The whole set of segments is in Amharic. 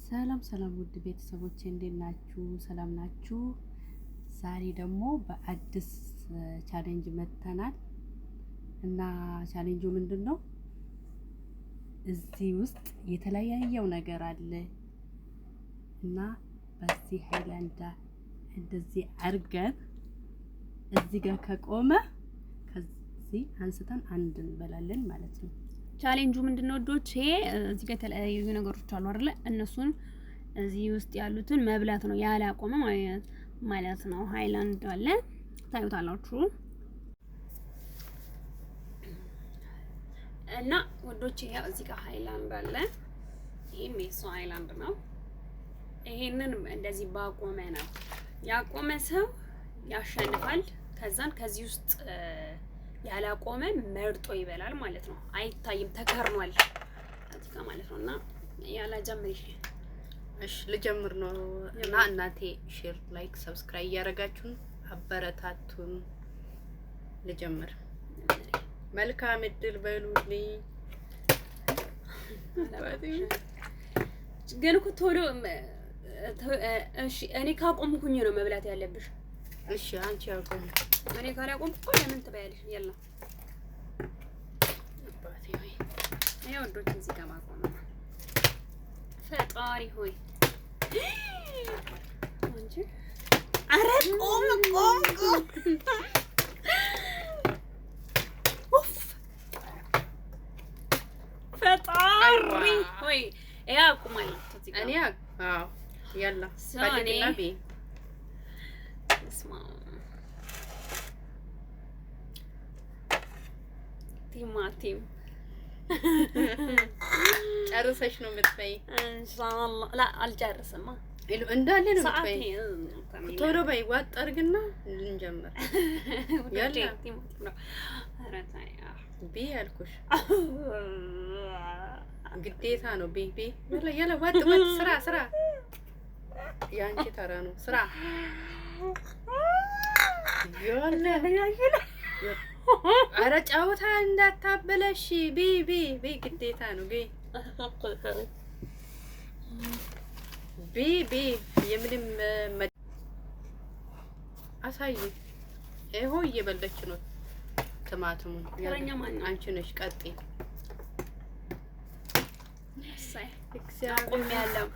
ሰላም ሰላም ውድ ቤተሰቦቼ እንዴት ናችሁ? ሰላም ናችሁ? ዛሬ ደግሞ በአዲስ ቻሌንጅ መጥተናል እና ቻሌንጁ ምንድነው? እዚህ ውስጥ የተለያየው ነገር አለ እና በዚህ ሃይላንድ እንደዚህ አድርገን እዚህ ጋር ከቆመ ከዚህ አንስተን አንድ እንበላለን ማለት ነው። ቻሌንጁ ምንድነው ዶቼ? እዚህ ጋር የተለያዩ ነገሮች አሉ አይደለ? እነሱን እዚህ ውስጥ ያሉትን መብላት ነው ያላቆመ ማለት ነው። ሃይላንድ አለ ታዩታላችሁ። እና ወዶቼ ያው እዚህ ጋር ሃይላንድ አለ። ይሄም የሱ ሃይላንድ ነው። ይሄንን እንደዚህ ባቆመ ነው ያቆመ ሰው ያሸንፋል። ከዛን ከዚህ ውስጥ ያላቆመ መርጦ ይበላል ማለት ነው። አይታይም ተከርኗል እዚህ ጋር ማለት ነውና ያላ ጀምሪ። እሺ ልጀምር ነው እና እናንተ ሼር፣ ላይክ፣ ሰብስክራይብ ያደረጋችሁን አበረታቱን። ልጀምር። መልካም እድል በሉልኝ። ግን እኮ ቶሎ እሺ እኔ ካቆምኩኝ ነው መብላት ያለብሽ። እሺ አንቺ አቆም። እኔ ካላቆምኩ ለምን ትበያለሽ? ያላ አባቴ ሆይ ያው ወዶች እዚህ ጋር ማቆም ነው። ፈጣሪ ሆይ አንቺ አረ ቆም ኡፍ ፈጣሪ ሆይ ያ አቁማል እዚህ ጋር እኔ አዎ ያላ ባዲና ቢ እስማ ቲማቲም ጨርሰሽ ነው የምትበይ? ኢንሻአላህ ላ አልጨርስማ እንዳለ ነው የምትበይ። ቶሎ በይ ዋጥ አድርግና እንጀምር። ያላ ቲማቲም ነው አረታይ ቢ ያልኩሽ ግዴታ ነው። ቢ ያላ ዋጥ ስራ ያንቺ ተራ ነው ስራ። አረ ጫውታ እንዳታበለሽ። ቢ ግዴታ ነው። ቢ የምንም አሳይ። ይሄ እየበለች ነው ቲማቲሙ። አንቺ ነሽ ቀጤ። እግዚአብሔር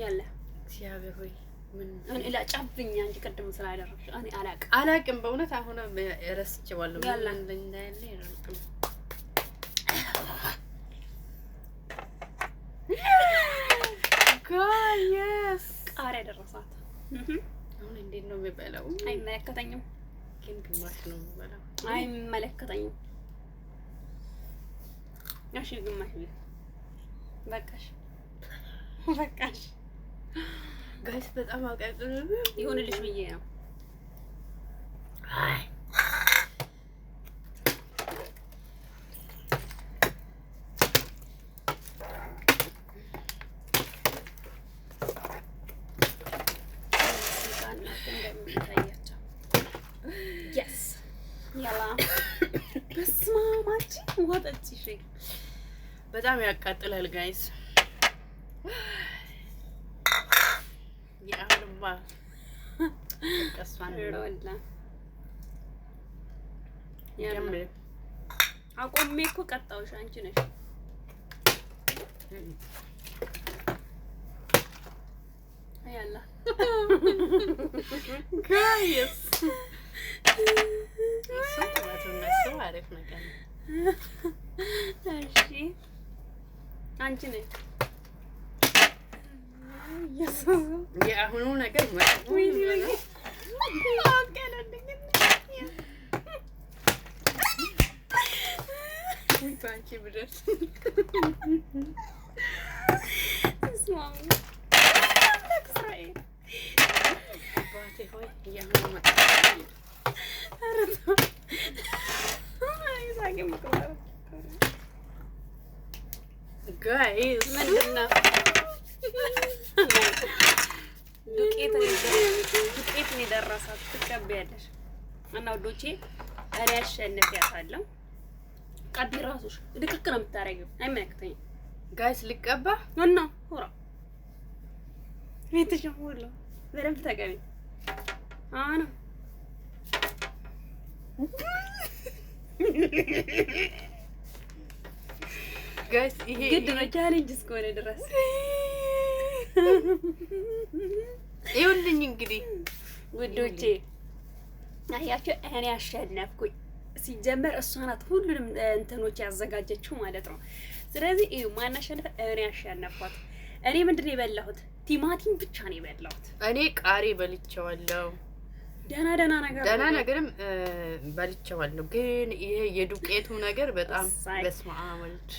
ያለ እግዚአብሔር ሆይ ምን እኔ ላጫብኝ አንቺ ቀደም ስላደረግሽ እኔ አላቅም በእውነት አሁን ረስቼዋለሁ። ምን እንዳለ ይረቅም ጋይስ ቃሪያ ደረሳት። አሁን እንዴት ነው የሚበላው? አይመለከተኝም፣ ግን ግማሽ ነው የሚበላው። አይመለከተኝም። እሺ ግማሽ በቃሽ። ጋይስ በጣም አቃጥሎ ይሁንልሽ ብዬ ነው። አይ በጣም ያቃጥላል ጋይስ። ያልባ ቀስፋን ወላ ያምር አቆሜ እኮ ቀጣውሽ አንቺ ነሽ። ያላ ጋይስ ሰው አሪፍ ነገር ነው። እሺ አንቺ ነሽ። የአሁኑ ነገር አንቺ ብደርስ ጋይስ ምንድን ነው? ዱቄት ነው የደረሳት። ትቀበያለሽ እና ወዶቼ እኔ አሸንፊያታለሁ። ቀቢ ራስሽ ድቅቅ ነው የምታረጊው። አይመለከተኝም። ጋይስ ልቀባ እና ሆራ ቤትሽ ሁሉ በደንብ ተቀቢ። አሁን ጋይስ ይሄ ግድ ነው ቻሌንጅ እስከሆነ ድረስ ይኸውልኝ እንግዲህ ውዶቼ አያችሁ እኔ አሸነፍኩኝ። ሲጀመር እሷ ናት ሁሉንም እንትኖች ያዘጋጀችው ማለት ነው። ስለዚህ እዩ ማን አሸነፈ? እኔ አሸነፍኳት። እኔ ምንድን ነው የበላሁት? ቲማቲም ብቻ ነው የበላሁት። እኔ ቃሪ በልቼዋለሁ። ደህና ነገርም በልቼዋለሁ። ግን ይሄ የዱቄቱ ነገር በጣም በስመ አብ ወልድ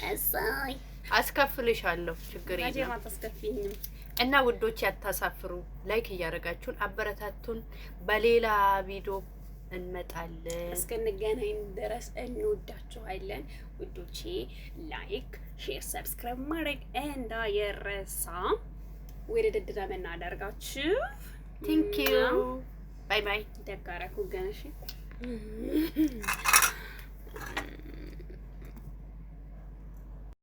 አስከፍልሻለሁ። ችግር የለም አታስከፍይኝም። እና ውዶች ያታሳፍሩ። ላይክ እያደረጋችሁን አበረታቱን። በሌላ ቪዲዮ እንመጣለን። እስከንገናኝ ድረስ እንወዳችኋለን ውዶቼ። ላይክ፣ ሼር፣ ሰብስክራይብ ማድረግ እንዳይረሳ። ወደ ድድና መናደርጋችሁ ቴንክ ዩ ባይ ባይ። ደጋራኩ ገነሽ